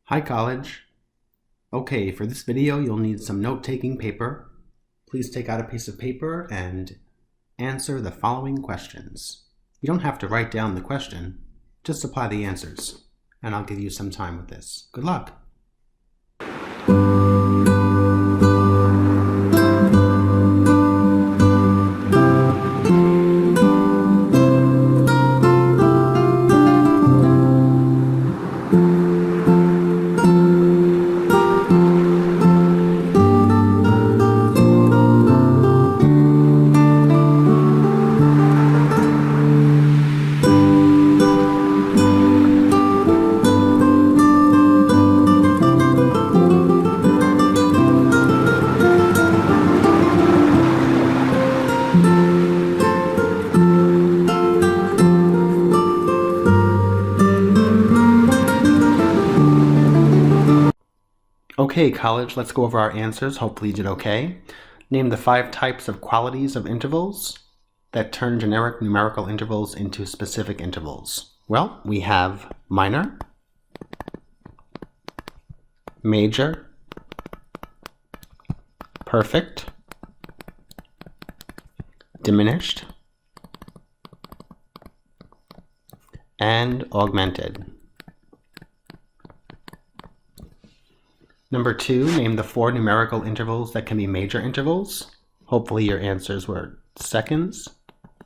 Hi college. Okay, for this video you'll need some note-taking paper. Please take out a piece of paper and answer the following questions. You don't have to write down the question, just apply the answers, and I'll give you some time with this. Good luck. Okay, college, let's go over our answers. Hopefully you did okay. Name the 5 types of qualities of intervals that turn generic numerical intervals into specific intervals. Well, we have minor, major, perfect, diminished, and augmented. Number 2, name the 4 numerical intervals that can be major intervals. Hopefully your answers were seconds,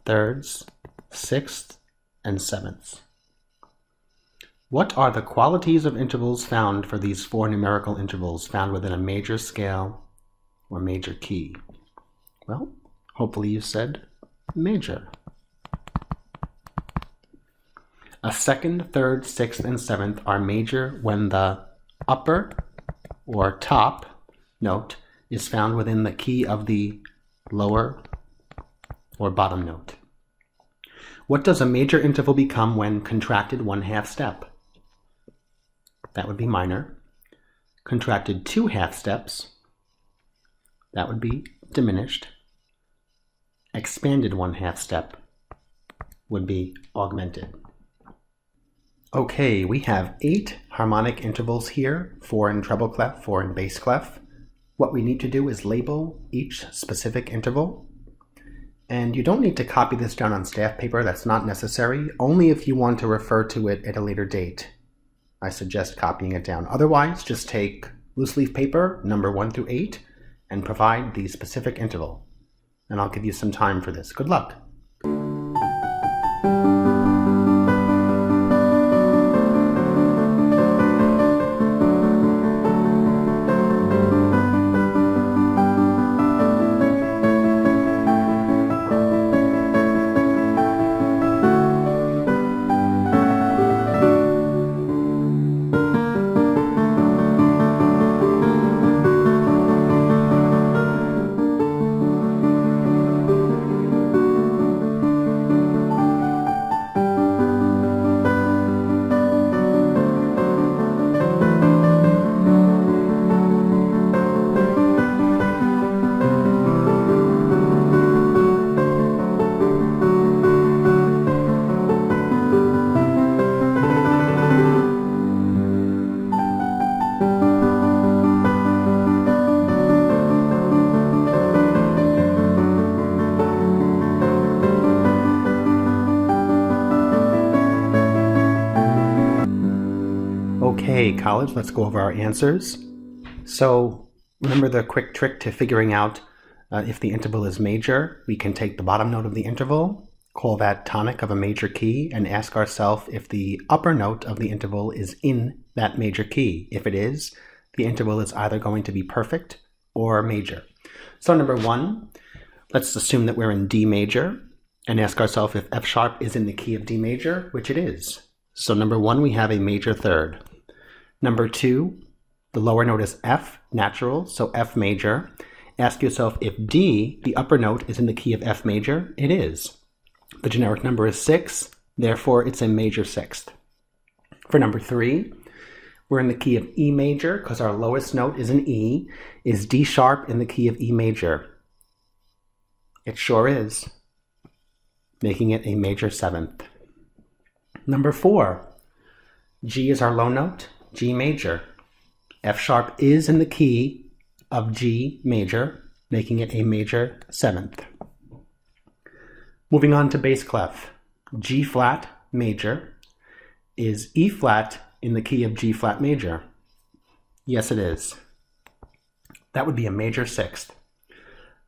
thirds, sixths, and sevenths. What are the qualities of intervals found for these 4 numerical intervals found within a major scale or major key? Well, hopefully you said major. A second, third, sixth, and seventh are major when the upper or top note is found within the key of the lower or bottom note. What does a major interval become when contracted 1/2 step? That would be minor. Contracted 2/2 steps, that would be diminished. Expanded 1/2 step would be augmented. Okay, we have 8 harmonic intervals here, 4 in treble clef, 4 in bass clef. What we need to do is label each specific interval. And you don't need to copy this down on staff paper, that's not necessary, only if you want to refer to it at a later date. I suggest copying it down. Otherwise, just take loose leaf paper, number 1 through 8, and provide the specific interval. And I'll give you some time for this. Good luck. Okay, college, let's go over our answers. So remember the quick trick to figuring out if the interval is major. We can take the bottom note of the interval, call that tonic of a major key, and ask ourselves if the upper note of the interval is in that major key. If it is, the interval is either going to be perfect or major. So number 1, let's assume that we're in D major and ask ourselves if F sharp is in the key of D major, which it is. So number 1, we have a major third. Number 2, the lower note is F, natural, so F major. Ask yourself if D, the upper note, is in the key of F major. It is. The generic number is 6, therefore it's a major sixth. For number 3, we're in the key of E major because our lowest note is an E. Is D sharp in the key of E major? It sure is, making it a major seventh. Number 4, G is our low note, G major. F sharp is in the key of G major, making it a major seventh. Moving on to bass clef. G flat major is E flat in the key of G flat major. Yes, it is. That would be a major sixth.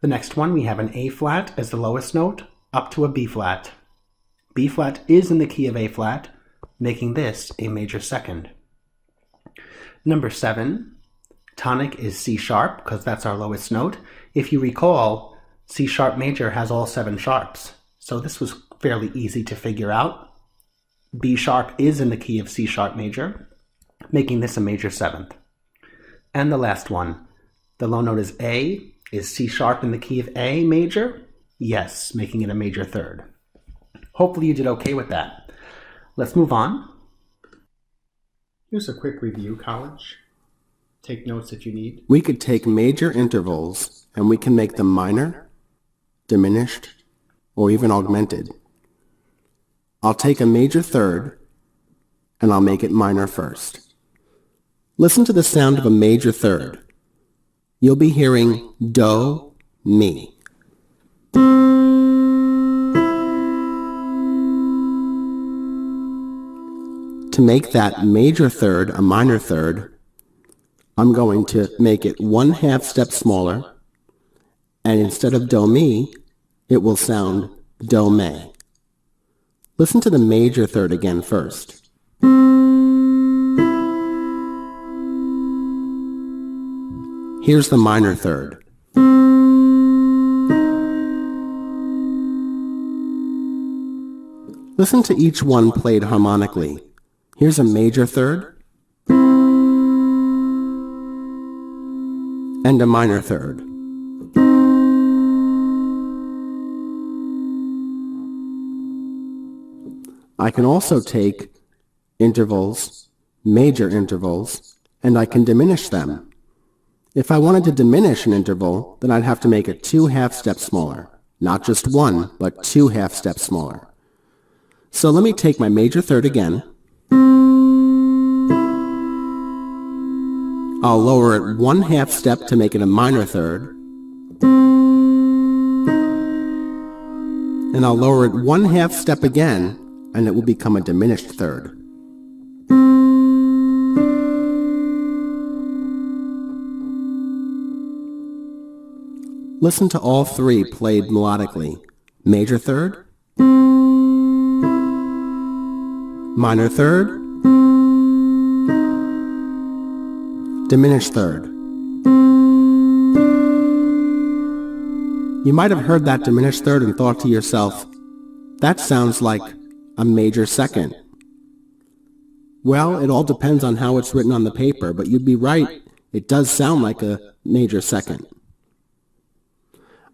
The next one, we have an A flat as the lowest note up to a B flat. B flat is in the key of A flat, making this a major second. Number 7, tonic is C sharp because that's our lowest note. If you recall, C sharp major has all 7 sharps, so this was fairly easy to figure out. B sharp is in the key of C sharp major, making this a major seventh. And the last one, the low note is A. Is C sharp in the key of A major? Yes, making it a major third. Hopefully you did okay with that. Let's move on. Here's a quick review, college. Take notes if you need. We could take major intervals and we can make them minor, diminished, or even augmented. I'll take a major third and I'll make it minor first. Listen to the sound of a major third. You'll be hearing do, mi. To make that major third a minor third, I'm going to make it 1/2 step smaller, and instead of do, mi, it will sound do, me. Listen to the major third again first. Here's the minor third. Listen to each one played harmonically. Here's a major third and a minor third. I can also take intervals, major intervals, and I can diminish them. If I wanted to diminish an interval, then I'd have to make it 2/2 steps smaller. Not just 1, but 2/2 steps smaller. So let me take my major third again. I'll lower it 1/2 step to make it a minor third. And I'll lower it 1/2 step again, and it will become a diminished third. Listen to all 3 played melodically. Major third, minor third, diminished third. You might have heard that diminished third and thought to yourself, that sounds like a major second. Well, it all depends on how it's written on the paper, but you'd be right, it does sound like a major second.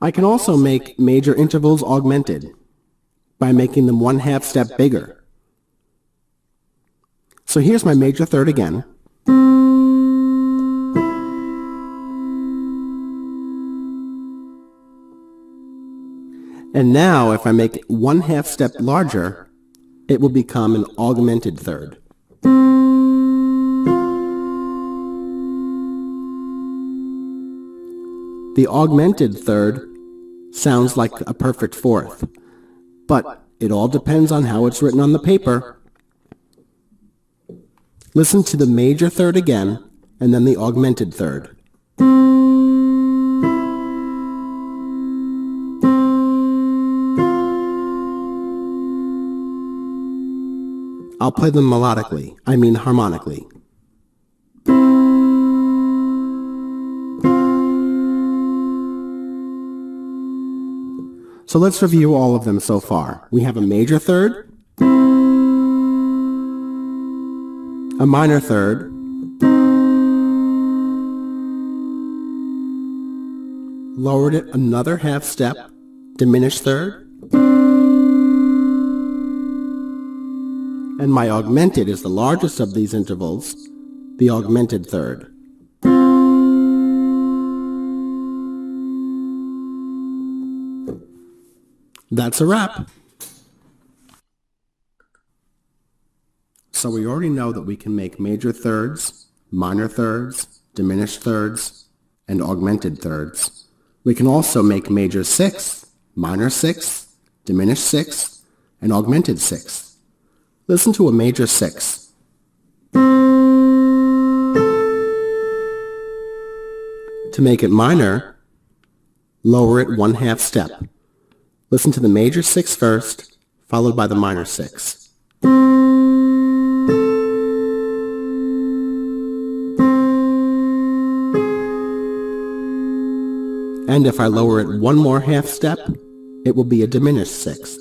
I can also make major intervals augmented by making them 1/2 step bigger. So here's my major third again. And now if I make it 1/2 step larger, it will become an augmented third. The augmented third sounds like a perfect fourth, but it all depends on how it's written on the paper. Listen to the major third again, and then the augmented third. I'll play them melodically, I mean harmonically. So let's review all of them so far. We have a major third, a minor third, lowered it another 1/2 step, diminished third, and my augmented is the largest of these intervals, the augmented third. That's a wrap. So we already know that we can make major thirds, minor thirds, diminished thirds, and augmented thirds. We can also make major sixths, minor sixths, diminished sixths, and augmented sixths. Listen to a major sixth. To make it minor, lower it 1/2 step. Listen to the major sixth first, followed by the minor sixth. And if I lower it 1 more 1/2 step, it will be a diminished sixth.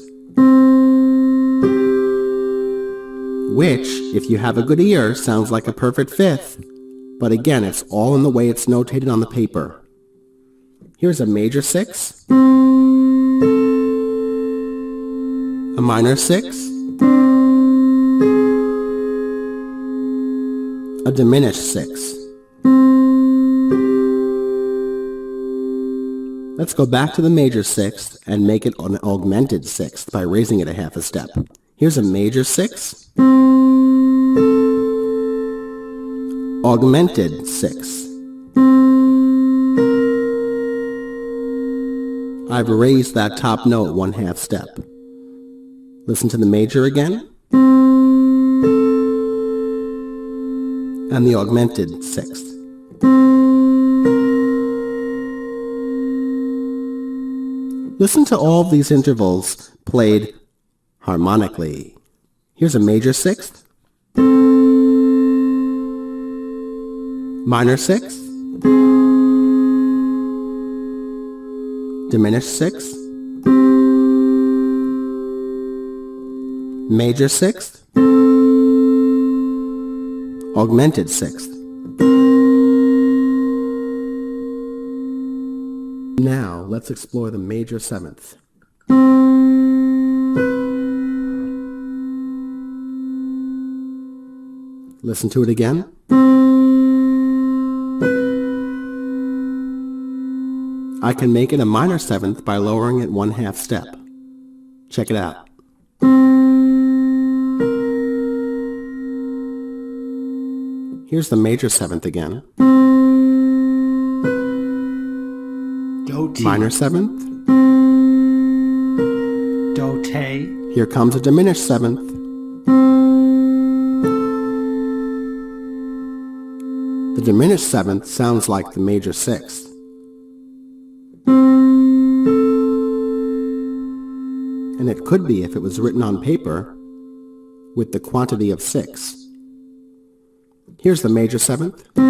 Which, if you have a good ear, sounds like a perfect fifth. But again, it's all in the way it's notated on the paper. Here's a major sixth, a minor sixth, a diminished sixth. Let's go back to the major sixth and make it an augmented sixth by raising it a 1/2 step. Here's a major sixth, augmented sixth. I've raised that top note 1/2 step. Listen to the major again, and the augmented sixth. Listen to all of these intervals played harmonically. Here's a major sixth, minor sixth, diminished sixth, major sixth, augmented sixth. Now, let's explore the major seventh. Listen to it again. I can make it a minor seventh by lowering it 1/2 step. Check it out. Here's the major seventh again. Do, ti. Minor seventh. Do, te. Here comes a diminished seventh. The diminished seventh sounds like the major sixth. And it could be if it was written on paper with the quantity of 6. Here's the major seventh. Do,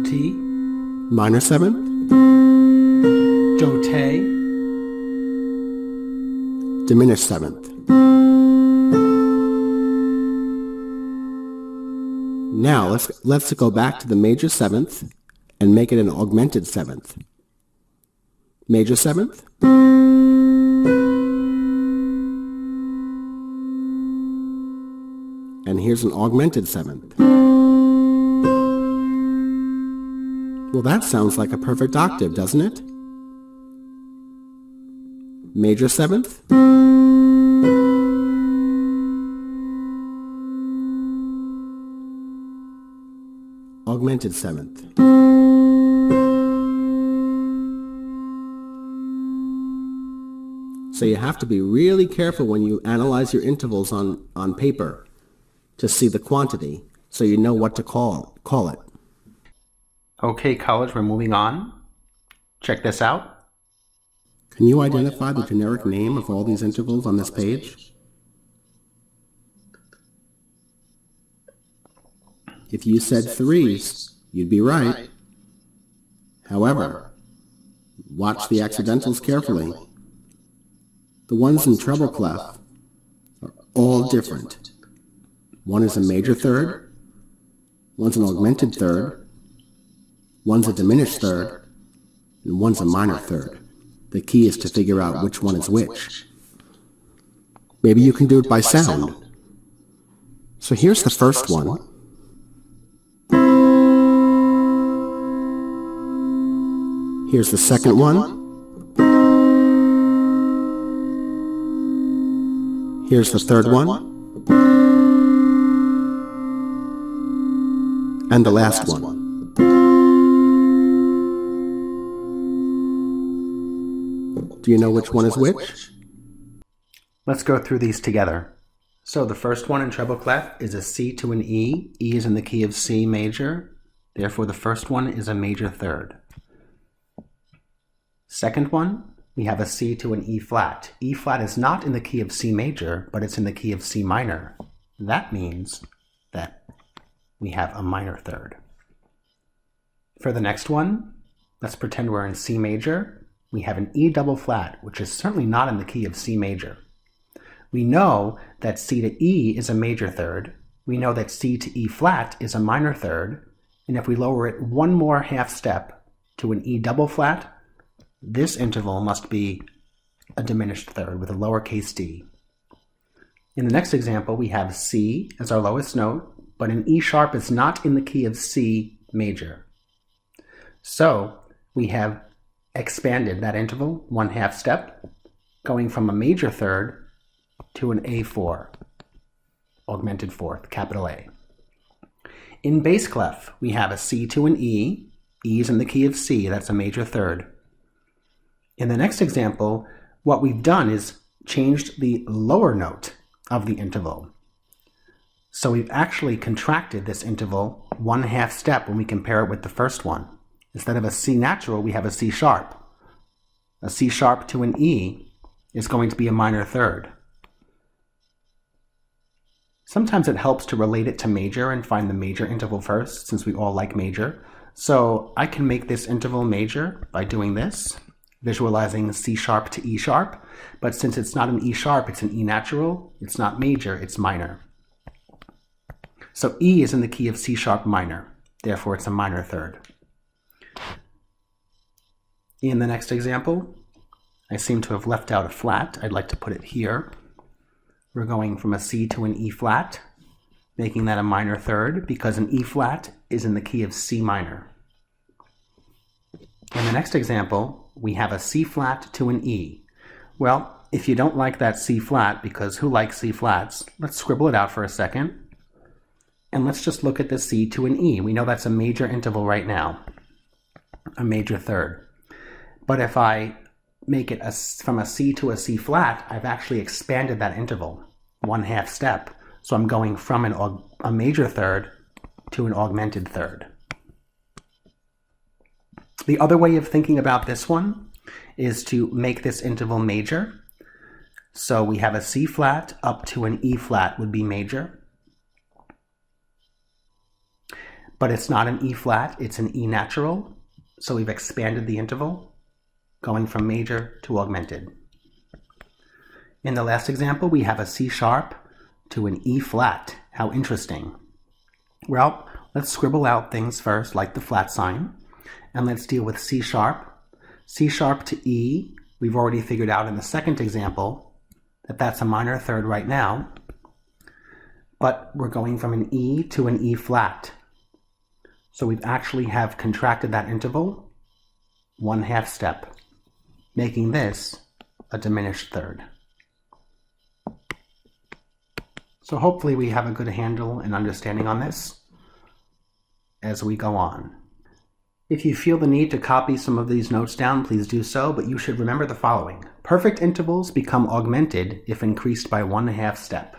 ti. Minor seventh. Do, te. Diminished seventh. Now let's go back to the major seventh and make it an augmented seventh. Major seventh. And here's an augmented seventh. Well, that sounds like a perfect octave, doesn't it? Major seventh. Augmented seventh. So you have to be really careful when you analyze your intervals on paper to see the quantity so you know what to call it. Okay, college, we're moving on. Check this out. Can you identify the generic name of all these intervals on this page? If you said threes, you'd be right. However, watch the accidentals carefully. The ones in treble clef are all different. One is a major third, one's an augmented third, one's a diminished third, and one's a minor third. The key is to figure out which one is which. Maybe you can do it by sound. So here's the first one. Here's the second one. Here's the third one. And the last one. Do you know which one is which? Let's go through these together. So the first one in treble clef is a C to an E. E is in the key of C major. Therefore, the first one is a major third. Second one, we have a C to an E flat. E flat is not in the key of C major, but it's in the key of C minor. That means that we have a minor third. For the next one, let's pretend we're in C major. We have an E double flat, which is certainly not in the key of C major. We know that C to E is a major third. We know that C to E flat is a minor third. And if we lower it one more half step to an E double flat, this interval must be a diminished third with a lowercase d. In the next example, we have C as our lowest note, but an E sharp is not in the key of C major. So we have expanded that interval one half step, going from a major third to an A4, augmented fourth, capital A. In bass clef, we have a C to an E. E is in the key of C, that's a major third. In the next example, what we've done is changed the lower note of the interval. So we've actually contracted this interval one half step when we compare it with the first one. Instead of a C natural, we have a C sharp. A C sharp to an E is going to be a minor third. Sometimes it helps to relate it to major and find the major interval first, since we all like major. So I can make this interval major by doing this, visualizing C sharp to E sharp. But since it's not an E sharp, it's an E natural. It's not major, it's minor. So E is in the key of C sharp minor. Therefore, it's a minor third. In the next example, I seem to have left out a flat. I'd like to put it here. We're going from a C to an E flat, making that a minor third because an E flat is in the key of C minor. In the next example, we have a C flat to an E. Well, if you don't like that C flat, because who likes C flats, let's scribble it out for a second. And let's just look at the C to an E. We know that's a major interval right now, a major third. But if I make it from a C to a C flat, I've actually expanded that interval one half step. So I'm going from a major third to an augmented third. The other way of thinking about this one is to make this interval major. So we have a C flat up to an E flat would be major. But it's not an E flat, it's an E natural. So we've expanded the interval, going from major to augmented. In the last example, we have a C sharp to an E flat. How interesting. Well, let's scribble out things first, like the flat sign, and let's deal with C sharp. C sharp to E, we've already figured out in the second example that that's a minor third right now, but we're going from an E to an E flat. So we actually have contracted that interval one half step, making this a diminished third. So hopefully we have a good handle and understanding on this as we go on. If you feel the need to copy some of these notes down, please do so, but you should remember the following. Perfect intervals become augmented if increased by one half step.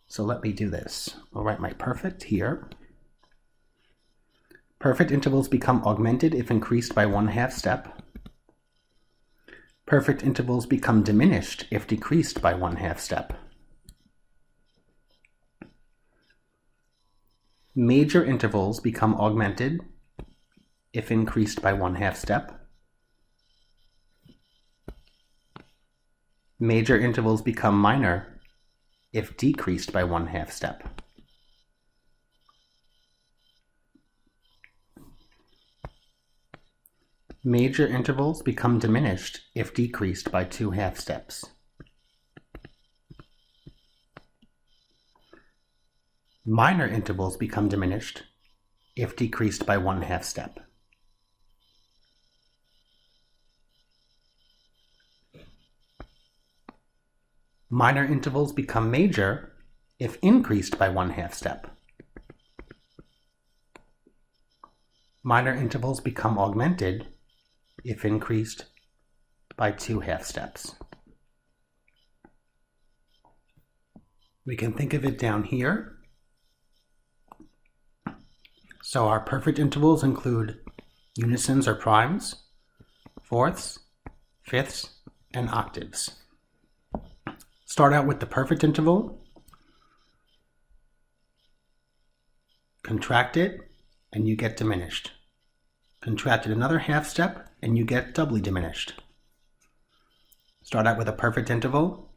So let me do this. I'll write my perfect here. Perfect intervals become augmented if increased by one half step. Perfect intervals become diminished if decreased by one half step. Major intervals become augmented if increased by one half step. Major intervals become minor if decreased by one half step. Major intervals become diminished if decreased by two half steps. Minor intervals become diminished if decreased by one half step. Minor intervals become major if increased by one half step. Minor intervals become augmented if increased by 2 half steps. We can think of it down here. So our perfect intervals include unisons or primes, fourths, fifths, and octaves. Start out with the perfect interval, contract it, and you get diminished. Contract it another half step, and you get doubly diminished. Start out with a perfect interval,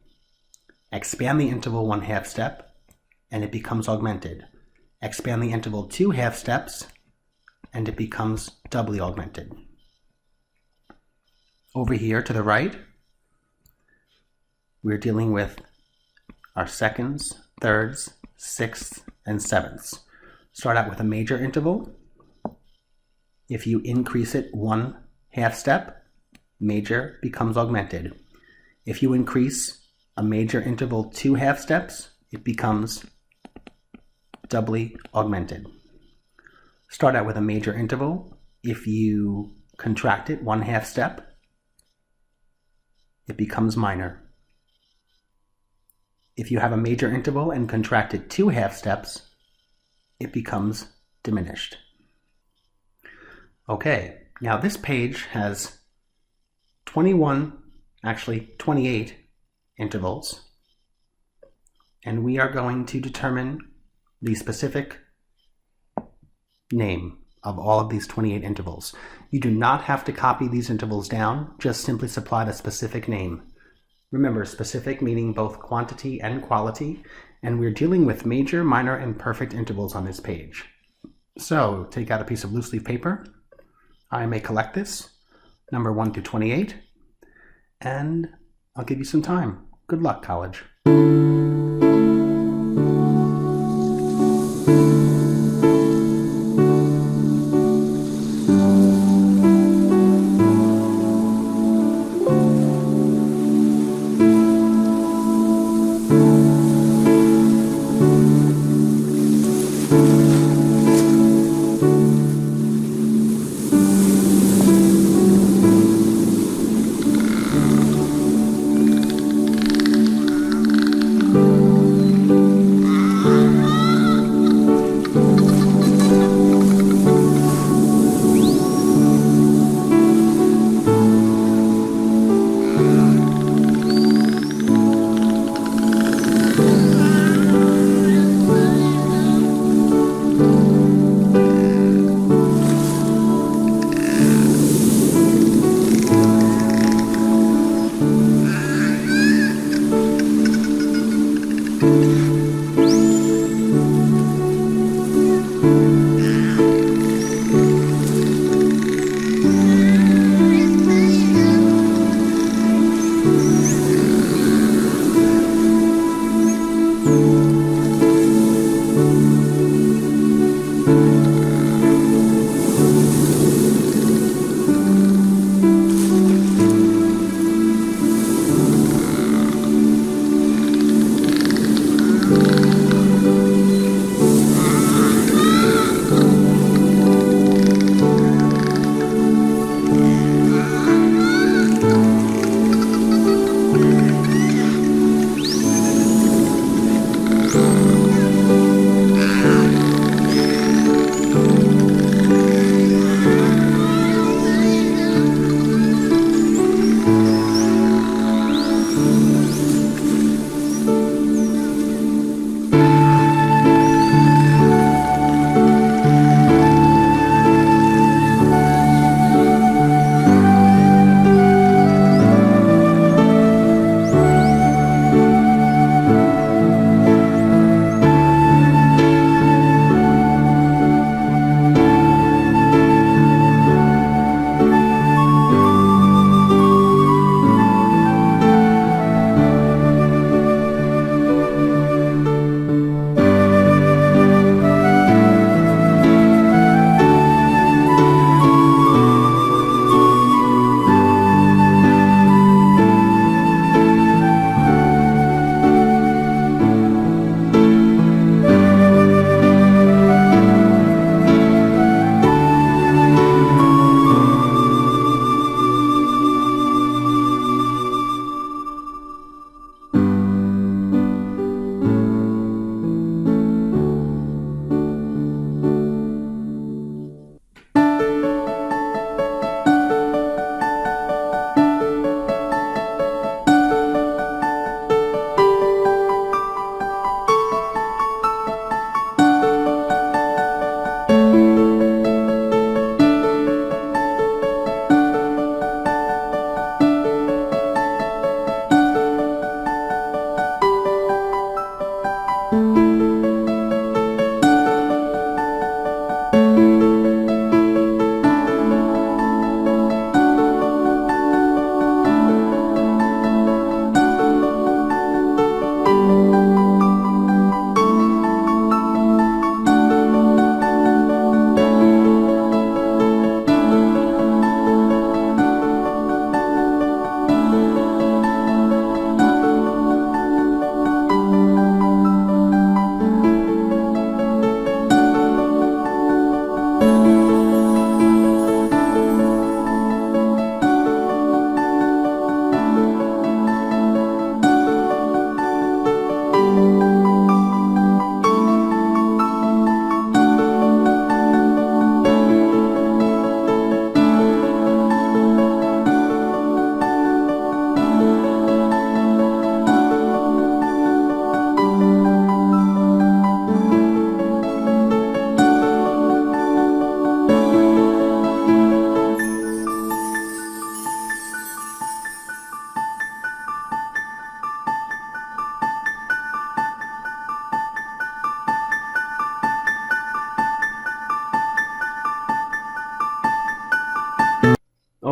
expand the interval 1 half step, and it becomes augmented. Expand the interval 2 half steps, and it becomes doubly augmented. Over here to the right, we're dealing with our seconds, thirds, sixths, and sevenths. Start out with a major interval. If you increase it 1 half step, major becomes augmented. If you increase a major interval 2 half steps, it becomes doubly augmented. Start out with a major interval. If you contract it 1 half step, it becomes minor. If you have a major interval and contract it 2 half steps, it becomes diminished. Okay, now this page has 28 intervals, and we are going to determine the specific name of all of these 28 intervals. You do not have to copy these intervals down, just simply supply the specific name. Remember, specific meaning both quantity and quality, and we're dealing with major, minor, and perfect intervals on this page. So take out a piece of loose leaf paper. I may collect this, number 1 through 28, and I'll give you some time. Good luck, college.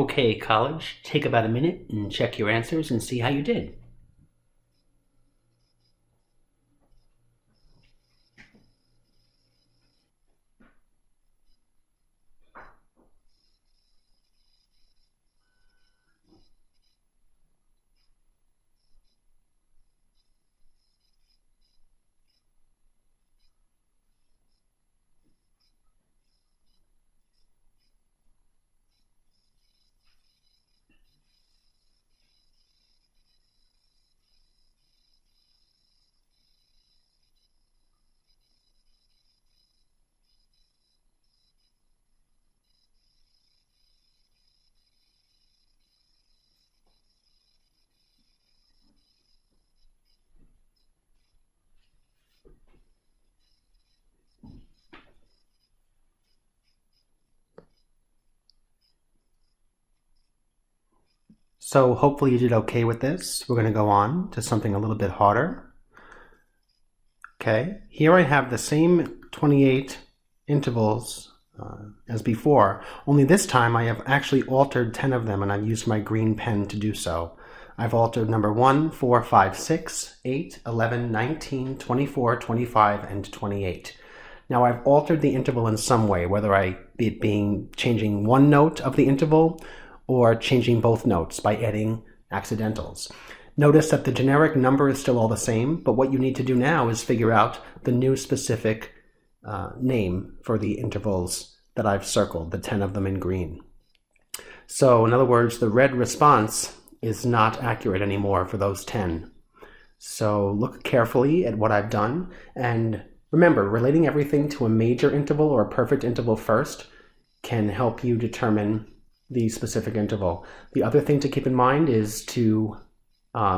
Okay, college, take about a minute and check your answers and see how you did. So hopefully you did okay with this. We're going to go on to something a little bit harder. Okay, here I have the same 28 intervals as before, only this time I have actually altered 10 of them and I've used my green pen to do so. I've altered number 1, 4, 5, 6, 8, 11, 19, 24, 25, and 28. Now I've altered the interval in some way, whether it being changing one note of the interval or changing both notes by adding accidentals. Notice that the generic number is still all the same, but what you need to do now is figure out the new specific name for the intervals that I've circled, the 10 of them in green. So in other words, the red response is not accurate anymore for those 10. So look carefully at what I've done, and remember, relating everything to a major interval or a perfect interval first can help you determine the specific interval. The other thing to keep in mind is to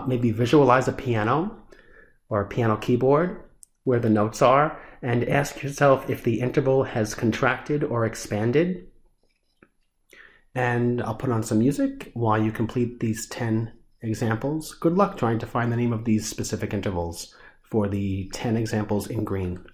maybe visualize a piano or a piano keyboard where the notes are, and ask yourself if the interval has contracted or expanded. And I'll put on some music while you complete these 10 examples. Good luck trying to find the name of these specific intervals for the 10 examples in green.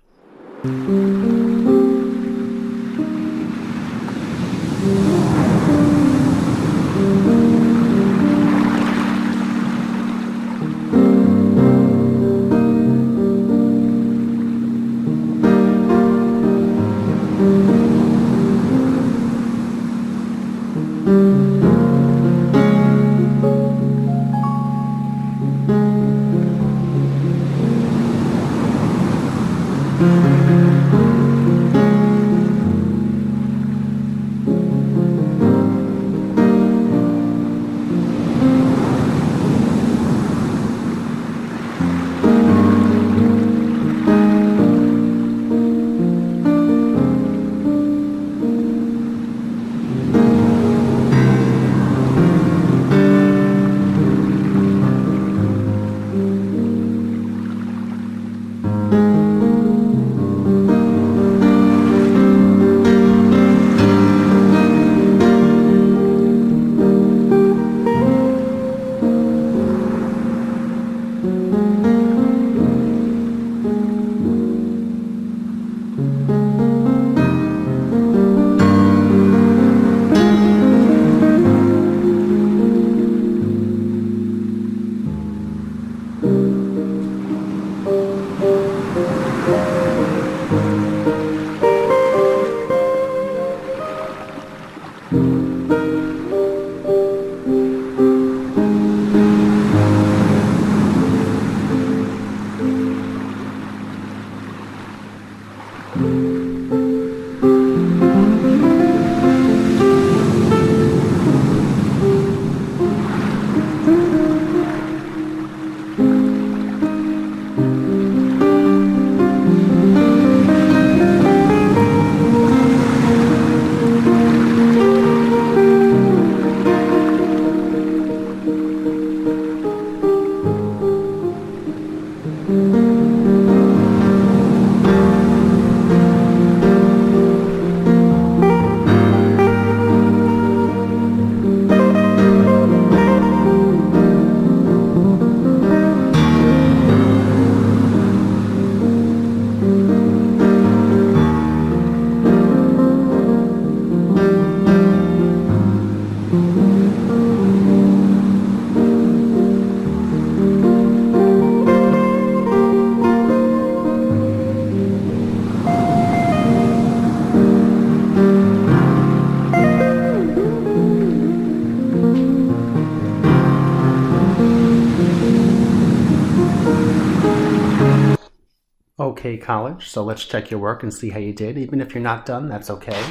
Okay, college, so let's check your work and see how you did. Even if you're not done, that's okay.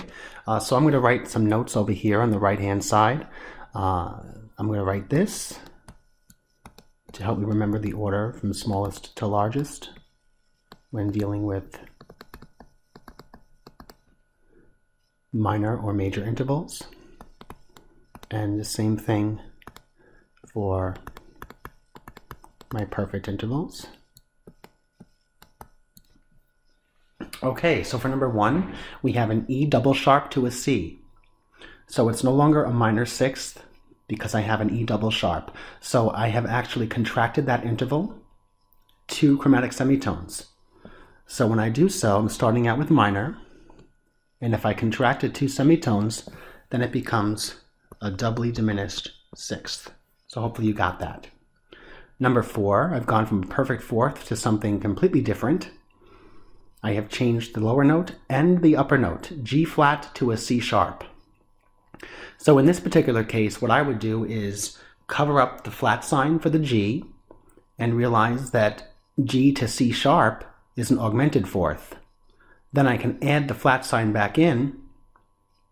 So I'm going to write some notes over here on the right-hand side. I'm going to write this to help me remember the order from smallest to largest when dealing with minor or major intervals. And the same thing for my perfect intervals. Okay, so for number 1, we have an E double sharp to a C. So it's no longer a minor sixth because I have an E double sharp. So I have actually contracted that interval 2 chromatic semitones. So when I do so, I'm starting out with minor, and if I contract it 2 semitones, then it becomes a doubly diminished sixth. So hopefully you got that. Number 4, I've gone from a perfect fourth to something completely different. I have changed the lower note and the upper note, G flat to a C sharp. So in this particular case, what I would do is cover up the flat sign for the G and realize that G to C sharp is an augmented fourth. Then I can add the flat sign back in,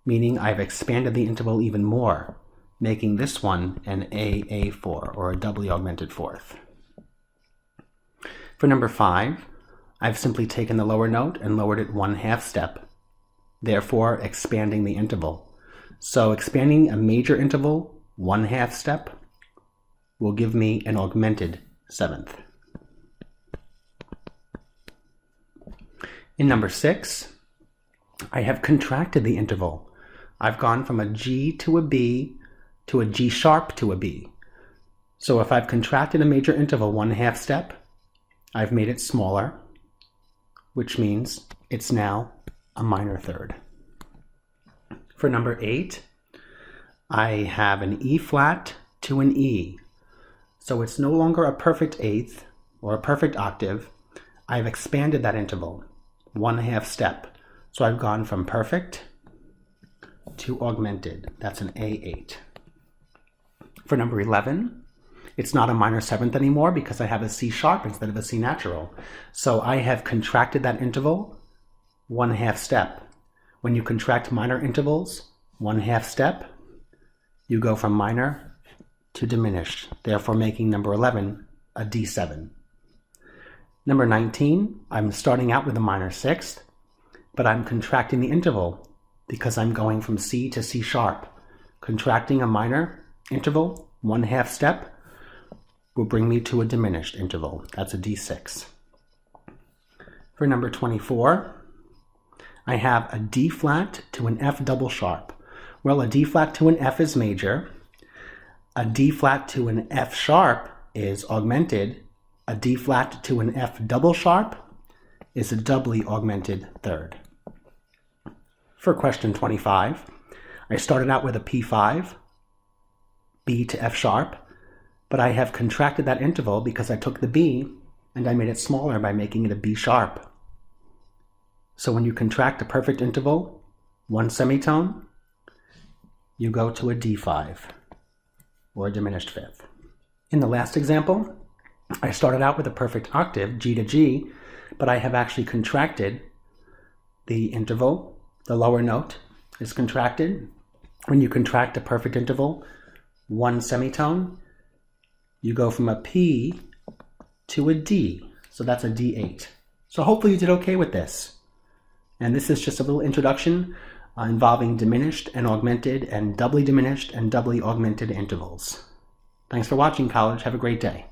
meaning I've expanded the interval even more, making this one an AA4, or a doubly augmented fourth. For number 5, I've simply taken the lower note and lowered it 1/2 step, therefore expanding the interval. So expanding a major interval 1/2 step will give me an augmented seventh. In number 6, I have contracted the interval. I've gone from a G to a B to a G sharp to a B. So if I've contracted a major interval 1/2 step, I've made it smaller, which means it's now a minor third. For number 8, I have an E flat to an E. So it's no longer a perfect eighth or a perfect octave. I've expanded that interval 1/2 step. So I've gone from perfect to augmented. That's an A8. For number 11, it's not a minor seventh anymore because I have a C sharp instead of a C natural. So I have contracted that interval 1/2 step. When you contract minor intervals 1/2 step, you go from minor to diminished, therefore making number 11 a D7. Number 19, I'm starting out with a minor sixth, but I'm contracting the interval because I'm going from C to C sharp. Contracting a minor interval 1/2 step will bring me to a diminished interval. That's a D6. For number 24, I have a D flat to an F double sharp. Well, a D flat to an F is major. A D flat to an F sharp is augmented. A D flat to an F double sharp is a doubly augmented third. For question 25, I started out with a P5, B to F sharp, but I have contracted that interval because I took the B and I made it smaller by making it a B sharp. So when you contract a perfect interval, 1 semitone, you go to a D5, or a diminished fifth. In the last example, I started out with a perfect octave, G to G, but I have actually contracted the interval. The lower note is contracted. When you contract a perfect interval, 1 semitone, you go from a P to a D. So that's a D8. So hopefully you did okay with this. And this is just a little introduction involving diminished and augmented and doubly diminished and doubly augmented intervals. Thanks for watching, college. Have a great day.